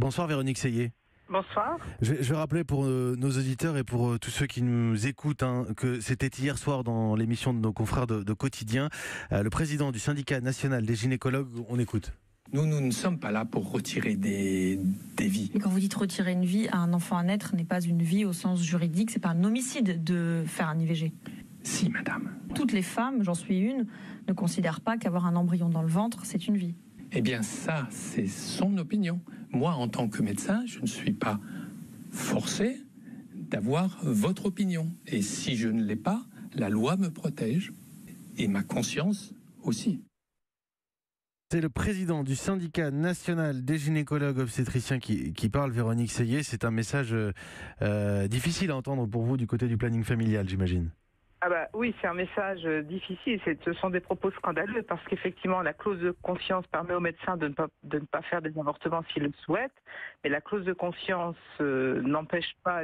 Bonsoir Véronique Seyé. Bonsoir. Je vais rappeler pour nos auditeurs et pour tous ceux qui nous écoutent que c'était hier soir dans l'émission de nos confrères de Quotidien. Le président du syndicat national des gynécologues, on écoute. Nous ne sommes pas là pour retirer des vies. Et quand vous dites retirer une vie à un enfant à naître n'est pas une vie au sens juridique, c'est pas un homicide de faire un IVG. Si, madame. Toutes les femmes, j'en suis une, ne considèrent pas qu'avoir un embryon dans le ventre, c'est une vie. Eh bien ça, c'est son opinion. Moi, en tant que médecin, je ne suis pas forcé d'avoir votre opinion. Et si je ne l'ai pas, la loi me protège et ma conscience aussi. C'est le président du syndicat national des gynécologues obstétriciens qui parle, Véronique Seyé. C'est un message difficile à entendre pour vous du côté du planning familial, j'imagine. Oui, c'est un message difficile. Ce sont des propos scandaleux parce qu'effectivement, la clause de conscience permet aux médecins de ne pas faire des avortements s'ils le souhaitent, mais la clause de conscience n'empêche pas,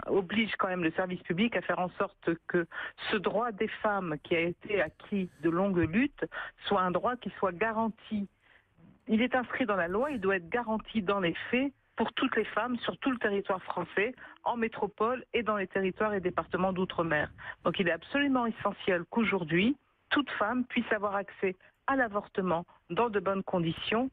oblige quand même le service public à faire en sorte que ce droit des femmes qui a été acquis de longue lutte soit un droit qui soit garanti. Il est inscrit dans la loi, il doit être garanti dans les faits pour toutes les femmes sur tout le territoire français, en métropole et dans les territoires et départements d'outre-mer. Donc il est absolument essentiel qu'aujourd'hui, toute femme puisse avoir accès à l'avortement dans de bonnes conditions,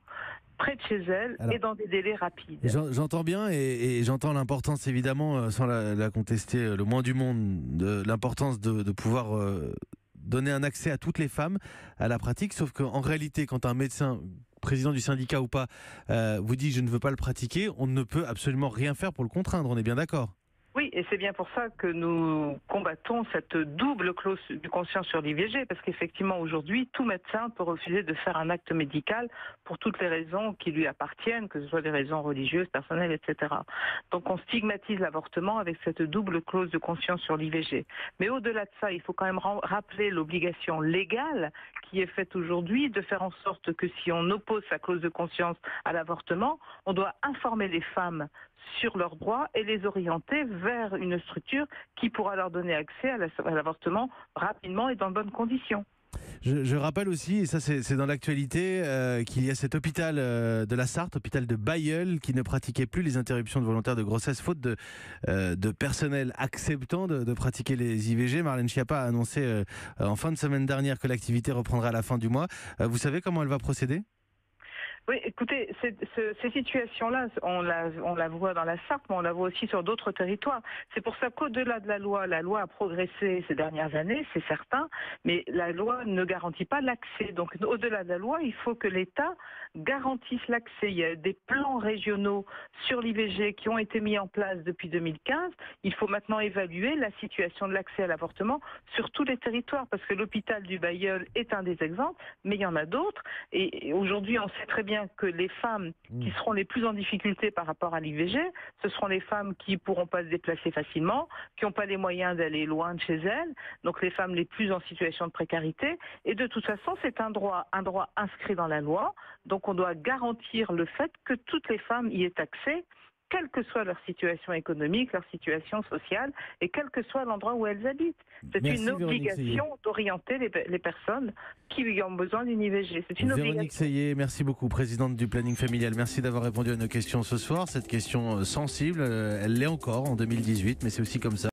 près de chez elle et dans des délais rapides. J'entends bien et j'entends l'importance, évidemment, sans la contester le moins du monde, de l'importance de pouvoir donner un accès à toutes les femmes à la pratique, sauf qu'en réalité, quand un médecin, président du syndicat ou pas, vous dit « je ne veux pas le pratiquer », on ne peut absolument rien faire pour le contraindre, on est bien d'accord ? Oui, et c'est bien pour ça que nous combattons cette double clause de conscience sur l'IVG, parce qu'effectivement, aujourd'hui, tout médecin peut refuser de faire un acte médical pour toutes les raisons qui lui appartiennent, que ce soit des raisons religieuses, personnelles, etc. Donc on stigmatise l'avortement avec cette double clause de conscience sur l'IVG. Mais au-delà de ça, il faut quand même rappeler l'obligation légale qui est faite aujourd'hui de faire en sorte que si on oppose sa clause de conscience à l'avortement, on doit informer les femmes sur leurs droits et les orienter vers une structure qui pourra leur donner accès à l'avortement rapidement et dans de bonnes conditions. Je rappelle aussi, et ça c'est dans l'actualité, qu'il y a cet hôpital de la Sarthe, hôpital de Bailleul, qui ne pratiquait plus les interruptions de volontaires de grossesse faute de personnel acceptant de pratiquer les IVG. Marlène Schiappa a annoncé en fin de semaine dernière que l'activité reprendra à la fin du mois. Vous savez comment elle va procéder ? Oui, écoutez, ces situations-là, on la voit dans la Sarthe, mais on la voit aussi sur d'autres territoires. C'est pour ça qu'au-delà de la loi a progressé ces dernières années, c'est certain, mais la loi ne garantit pas l'accès. Donc au-delà de la loi, il faut que l'État garantisse l'accès. Il y a des plans régionaux sur l'IVG qui ont été mis en place depuis 2015. Il faut maintenant évaluer la situation de l'accès à l'avortement sur tous les territoires, parce que l'hôpital du Bailleul est un des exemples, mais il y en a d'autres. Et aujourd'hui, on sait très bien que les femmes qui seront les plus en difficulté par rapport à l'IVG, ce seront les femmes qui ne pourront pas se déplacer facilement, qui n'ont pas les moyens d'aller loin de chez elles, donc les femmes les plus en situation de précarité. Et de toute façon, c'est un droit inscrit dans la loi, donc on doit garantir le fait que toutes les femmes y aient accès, quelle que soit leur situation économique, leur situation sociale, et quel que soit l'endroit où elles habitent. C'est une obligation d'orienter les personnes qui ont besoin d'une IVG. C'est une Véronique obligation. Seyé, merci beaucoup, présidente du planning familial. Merci d'avoir répondu à nos questions ce soir. Cette question sensible, elle l'est encore en 2018, mais c'est aussi comme ça.